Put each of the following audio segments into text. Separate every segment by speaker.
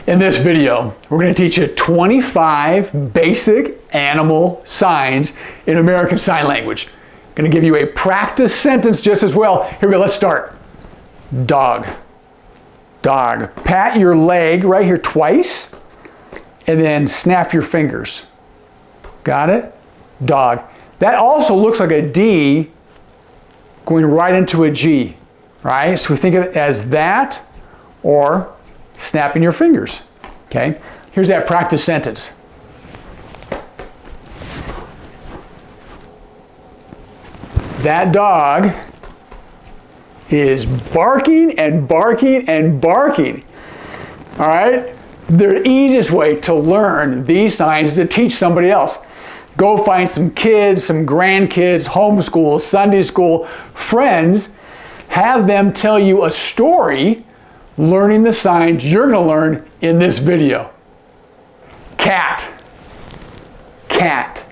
Speaker 1: In this video, we're going to teach you 25 basic animal signs in American Sign Language. I'm going to give you a practice sentence just as well. Here we go, let's start. Dog. Dog. Pat your leg right here twice, and then snap your fingers. Got it? Dog. That also looks like a D going right into a G, right? So we think of it as that or snapping your fingers, okay? Here's that practice sentence. That dog is barking and barking and barking, all right? The easiest way to learn these signs is to teach somebody else. Go find some kids, some grandkids, homeschool, Sunday school, friends, have them tell you a story learning the signs you're going to learn in this video. Cat. Cat.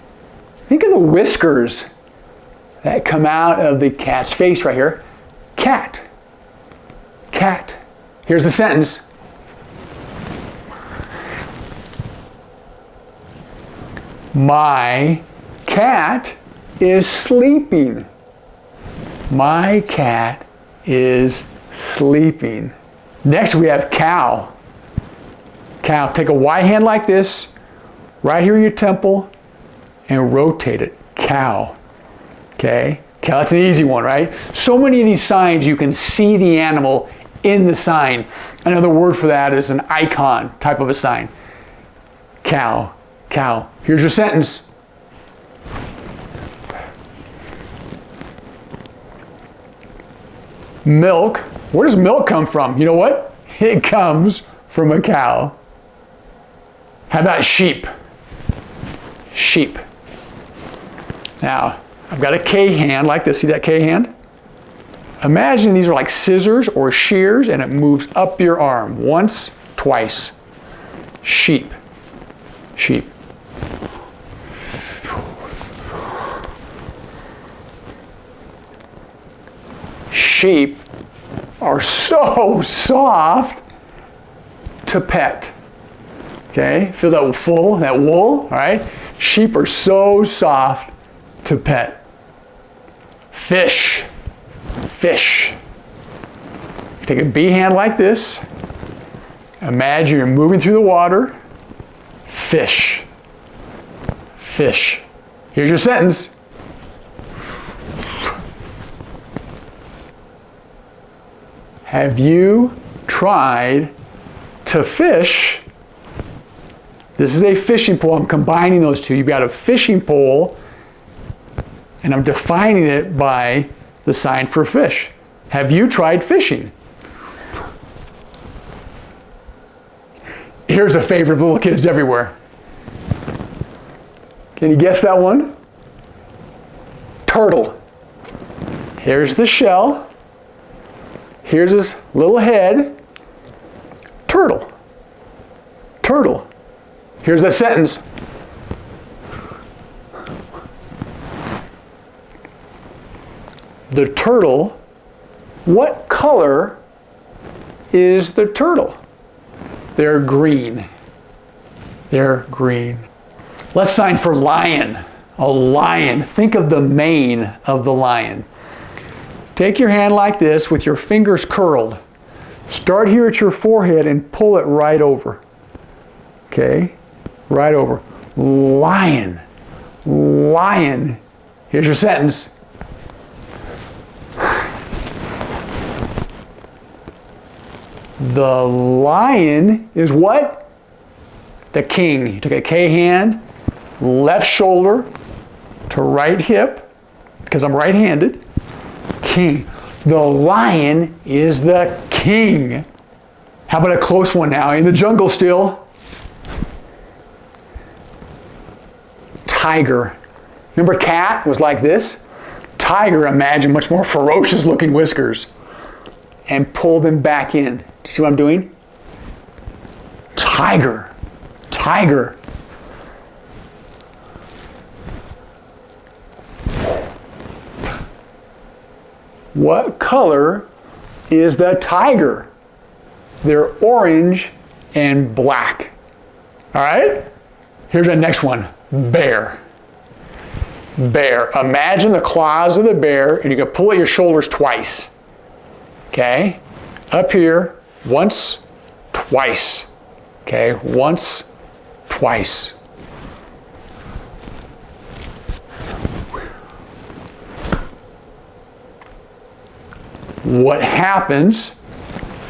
Speaker 1: Think of the whiskers that come out of the cat's face right here. Cat. Cat. Here's the sentence. My cat is sleeping. My cat is sleeping. Next we have cow. Cow. Take a Y hand like this, right here in your temple, and rotate it. Cow. Okay? Cow, that's an easy one, right? So many of these signs you can see the animal in the sign. Another word for that is an icon type of a sign. Cow. Cow. Here's your sentence. Milk. Where does milk come from? You know what? It comes from a cow. How about sheep? Sheep. Now, I've got a K hand like this. See that K hand? Imagine these are like scissors or shears and it moves up your arm once, twice. Sheep. Sheep. Sheep are so soft to pet. Okay, feel that wool, all right? Sheep are so soft to pet. Fish. Fish. Take a B hand like this. Imagine you're moving through the water. Fish. Fish. Here's your sentence. Have you tried to fish? This is a fishing pole. I'm combining those two. You've got a fishing pole, and I'm defining it by the sign for fish. Have you tried fishing? Here's a favorite of little kids everywhere. Can you guess that one? Turtle. Here's the shell. Here's his little head. Turtle. Turtle. Here's the sentence. The turtle, what color is the turtle? They're green. They're green. Let's sign for lion. A lion. Think of the mane of the lion. Take your hand like this with your fingers curled. Start here at your forehead and pull it right over. Okay? Right over. Lion. Lion. Here's your sentence. The lion is what? The king. You took a K hand, left shoulder to right hip, because I'm right-handed. King. The lion is the king. How about a close one now? In the jungle still. Tiger. Remember cat was like this? Tiger, imagine much more ferocious looking whiskers. And pull them back in. Do you see what I'm doing? Tiger. Tiger. What color is the tiger? They're orange and black. All right? Here's the next one, bear. Bear. Imagine the claws of the bear, and you can pull at your shoulders twice. Okay? Up here, once, twice. Okay? Once, twice. What happens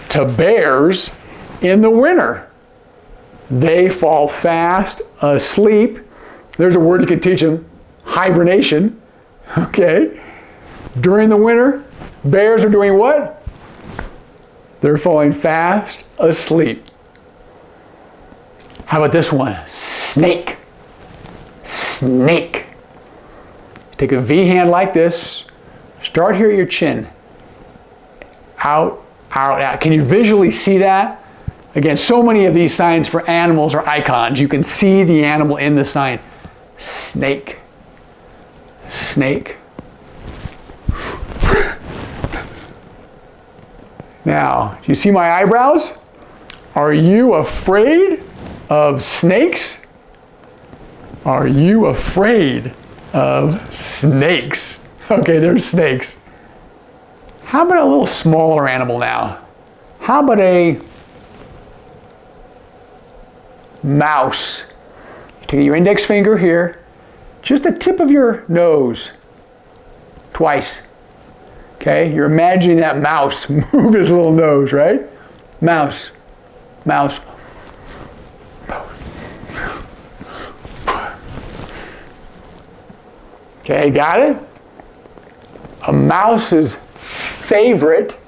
Speaker 1: to bears in the winter? They fall fast asleep. There's a word you can teach them, hibernation. Okay? During the winter, bears are doing what? They're falling fast asleep. How about this one? Snake. Snake. Take a V hand like this. Start here at your chin. Out, out, out. Can you visually see that? Again, so many of these signs for animals are icons. You can see the animal in the sign. Snake. Snake. Now, do you see my eyebrows? Are you afraid of snakes? Are you afraid of snakes? Okay, there's snakes. How about a little smaller animal now? How about a mouse? Take your index finger here, just the tip of your nose, twice. Okay, you're imagining that mouse move his little nose, right? Mouse, mouse. Okay, got it? A mouse's favorite,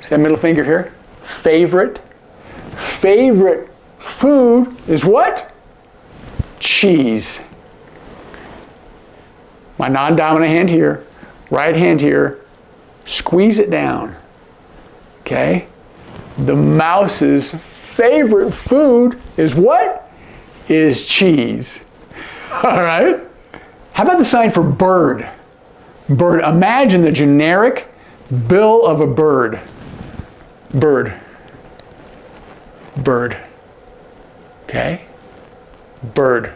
Speaker 1: see that middle finger here? Favorite food is what? Cheese. My non-dominant hand here, right hand here, squeeze it down. Okay? The mouse's favorite food is what? Is cheese. All right? How about the sign for bird? Bird. Imagine the generic bill of a bird. Bird. Bird. Okay? Bird.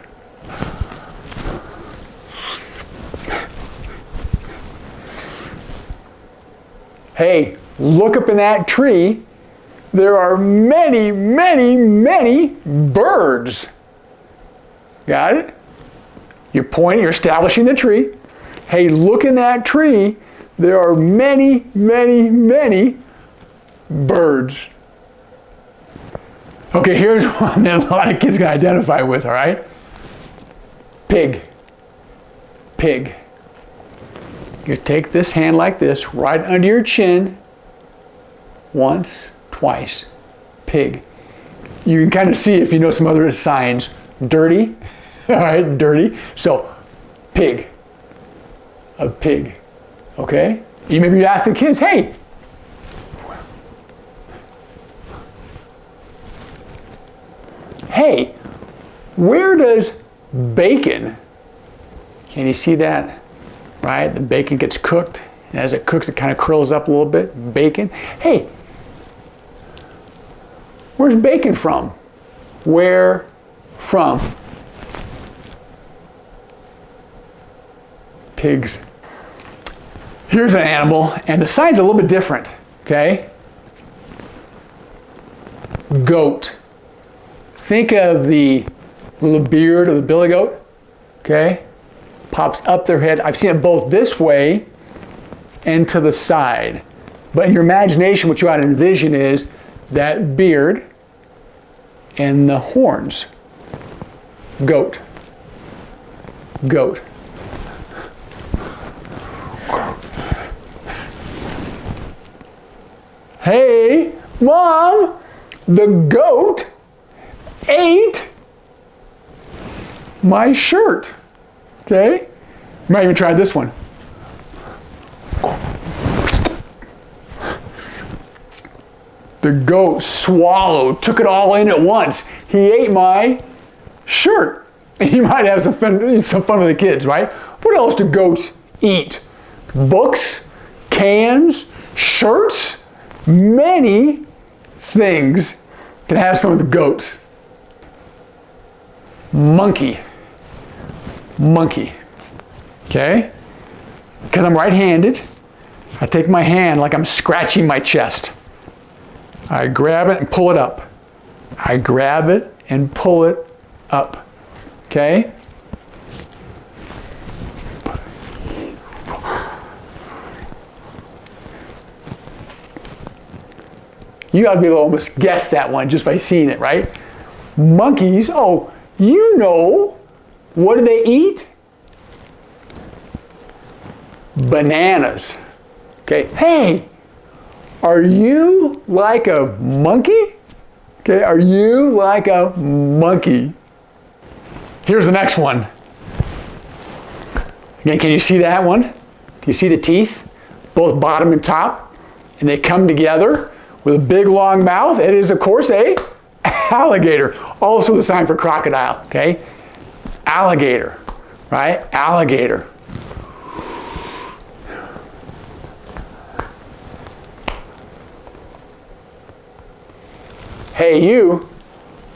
Speaker 1: Hey, look up in that tree. There are many, many, many birds. Got it? You're pointing, you're establishing the tree. Hey, look in that tree. There are many, many, many birds. Okay, here's one that a lot of kids can identify with, all right? Pig. Pig. You take this hand like this, right under your chin, once, twice. Pig. You can kind of see if you know some other signs. Dirty. All right, dirty. So, pig. A pig. Okay? You maybe ask the kids, hey, where does bacon, can you see that? Right? The bacon gets cooked. And as it cooks, it kind of curls up a little bit. Bacon. Hey, where's bacon from? Where from? Pigs. Here's an animal, and the sign's a little bit different, okay? Goat. Think of the little beard of the billy goat, okay? Pops up their head. I've seen it both this way and to the side. But in your imagination, what you ought to envision is that beard and the horns. Goat. Goat. Hey, Mom, the goat ate my shirt. Okay? You might even try this one. The goat swallowed, took it all in at once. He ate my shirt. You might have some fun with the kids, right? What else do goats eat? Books, cans, shirts, many things. Can I have some of the goats? Monkey. Monkey. Okay? Because I'm right-handed, I take my hand like I'm scratching my chest. I grab it and pull it up. I grab it and pull it up. Okay? You ought to be able to almost guess that one just by seeing it, right? Monkeys, oh, you know, what do they eat? Bananas. Okay, hey, are you like a monkey? Okay, are you like a monkey? Here's the next one. Again, can you see that one? Do you see the teeth? Both bottom and top? And they come together with a big long mouth. It is, of course, a alligator. Also the sign for crocodile, okay? Alligator, right? Alligator. Hey, you,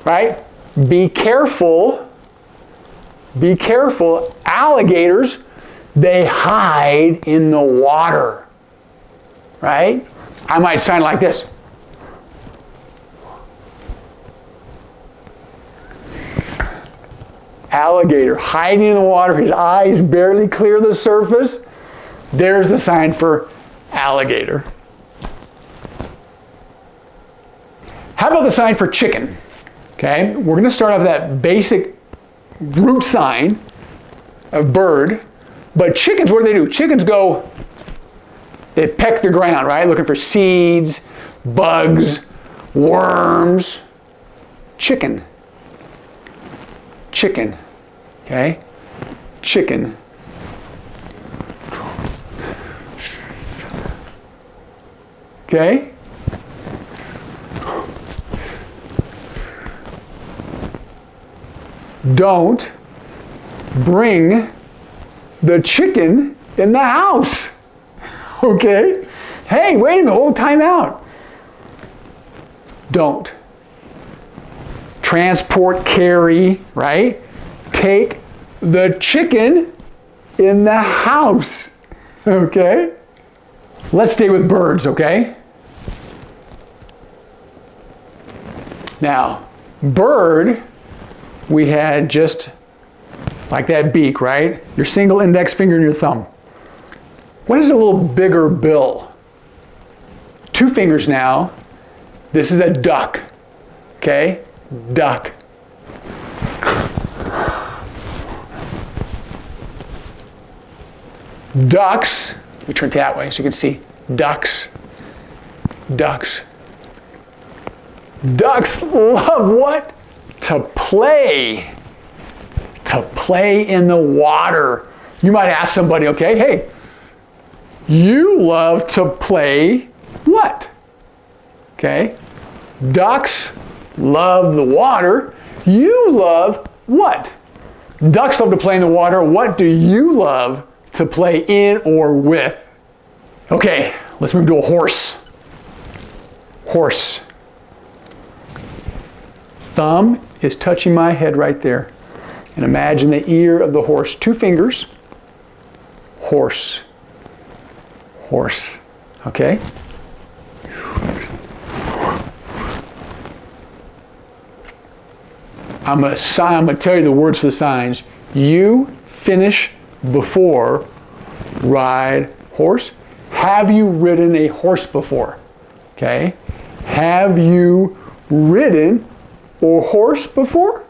Speaker 1: right? Be careful. Be careful. Alligators, they hide in the water, right? I might sign like this. Alligator hiding in the water, his eyes barely clear the surface. There's the sign for alligator. How about the sign for chicken? Okay, we're going to start off with that basic root sign of bird. But chickens, what do? Chickens go, they peck the ground, right? Looking for seeds, bugs, worms. Chicken. Chicken. Okay? Chicken. Okay? Don't bring the chicken in the house. Okay? Hey, wait a minute. Oh, time out. Don't. Transport, carry, right? Take the chicken in the house. Okay? Let's stay with birds, okay? Now, bird, we had just like that beak, right? Your single index finger and your thumb. What is a little bigger bill? 2 fingers now. This is a duck, okay? Duck. Ducks, let me turn it that way so you can see. Ducks. Ducks. Ducks love what? To play. To play in the water. You might ask somebody, okay, hey, you love to play what? Okay. Ducks love the water. You love what? Ducks love to play in the water. What do you love to play in or with? Okay, let's move to a horse. Horse. Thumb is touching my head right there. And imagine the ear of the horse. 2 fingers. Horse. Horse. Okay? I'm going to tell you the words for the signs. You finish before ride horse. Have you ridden a horse before? Okay? Have you ridden a horse before?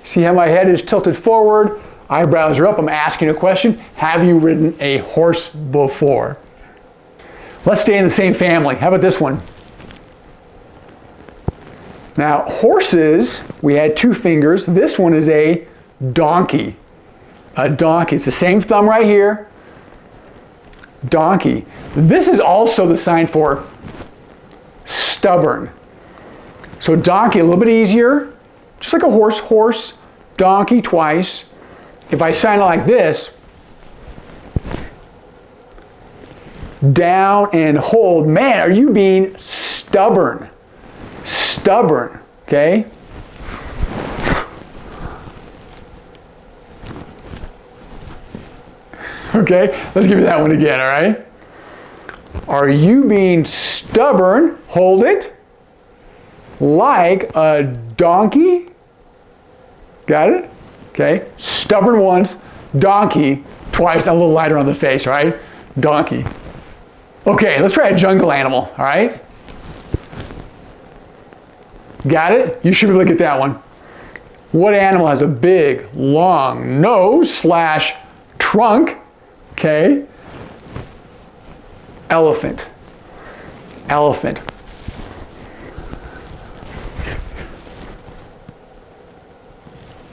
Speaker 1: See how my head is tilted forward, eyebrows are up, I'm asking a question. Have you ridden a horse before? Let's stay in the same family. How about this one? Now, horses, we had 2 fingers. This one is a donkey. A donkey. It's the same thumb right here. Donkey. This is also the sign for stubborn. So donkey, a little bit easier. Just like a horse. Horse, donkey twice. If I sign it like this, down and hold. Man, are you being stubborn? stubborn, okay? Okay, let's give you that one again, all right? Are you being stubborn? Hold it. Like a donkey? Got it? Okay, stubborn once, donkey twice, a little lighter on the face, right? Donkey. Okay, let's try a jungle animal, all right? Got it? You should be able to get that one. What animal has a big, long nose / trunk? Okay. Elephant. Elephant.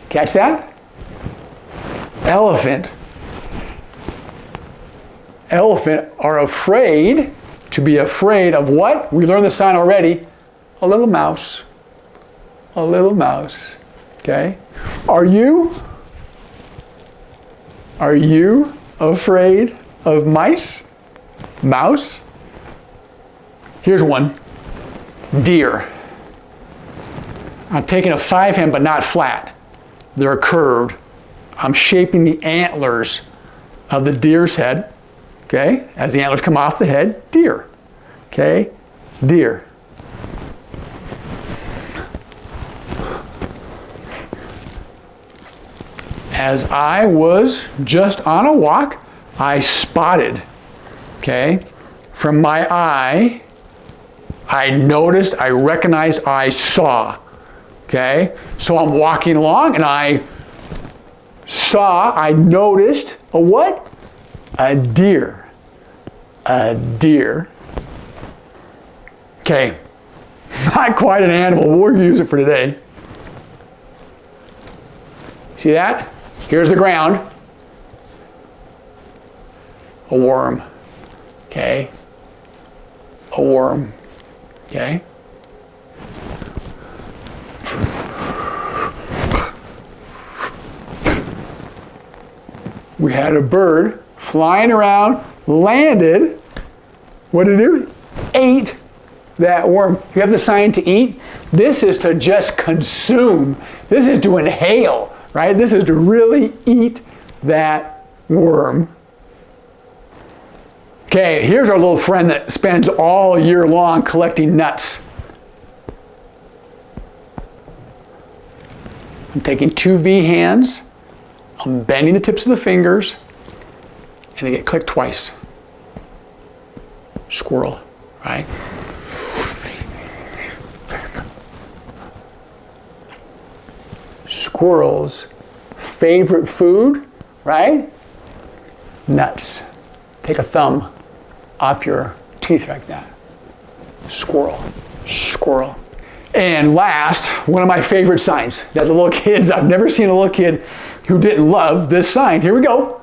Speaker 1: Catch that? Elephant. Elephant are afraid, to be afraid of what? We learned the sign already. A little mouse. A little mouse. Okay? Are you afraid of mice? Mouse? Here's one. Deer. I'm taking a 5-hand but not flat. They're curved. I'm shaping the antlers of the deer's head. Okay? As the antlers come off the head, deer. Okay? Deer. As I was just on a walk, I spotted, okay, from my eye, I noticed, I recognized, I saw, okay? So I'm walking along and I saw, I noticed a what? A deer. A deer. Okay, not quite an animal, but we're going to use it for today. See that? Here's the ground. A worm. Okay? A worm. Okay? We had a bird flying around, landed. What did it do? Ate that worm. You have the sign to eat. This is to just consume. This is to inhale. Right? This is to really eat that worm. Okay, here's our little friend that spends all year long collecting nuts. I'm taking 2 V hands, I'm bending the tips of the fingers, and they get clicked twice. Squirrel, right? Squirrel's favorite food, right? Nuts. Take a thumb off your teeth like that. Squirrel. Squirrel. And last, one of my favorite signs that the little kids, I've never seen a little kid who didn't love this sign. Here we go.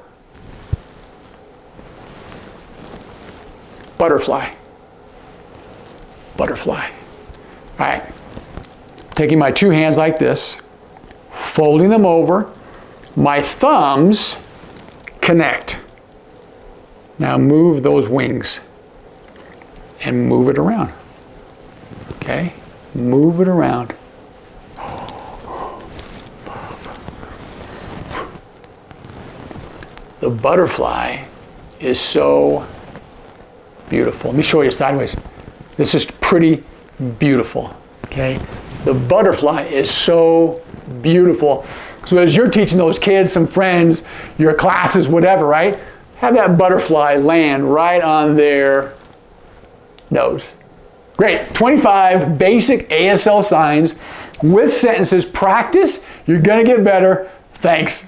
Speaker 1: Butterfly. Butterfly. All right. Taking my 2 hands like this, folding them over, my thumbs connect. Now move those wings and move it around. Okay? Move it around. The butterfly is so beautiful. Let me show you sideways. This is pretty beautiful. Okay? The butterfly is so beautiful. So as you're teaching those kids, some friends, your classes, whatever, right? Have that butterfly land right on their nose. Great. 25 basic ASL signs with sentences. Practice. You're going to get better. Thanks.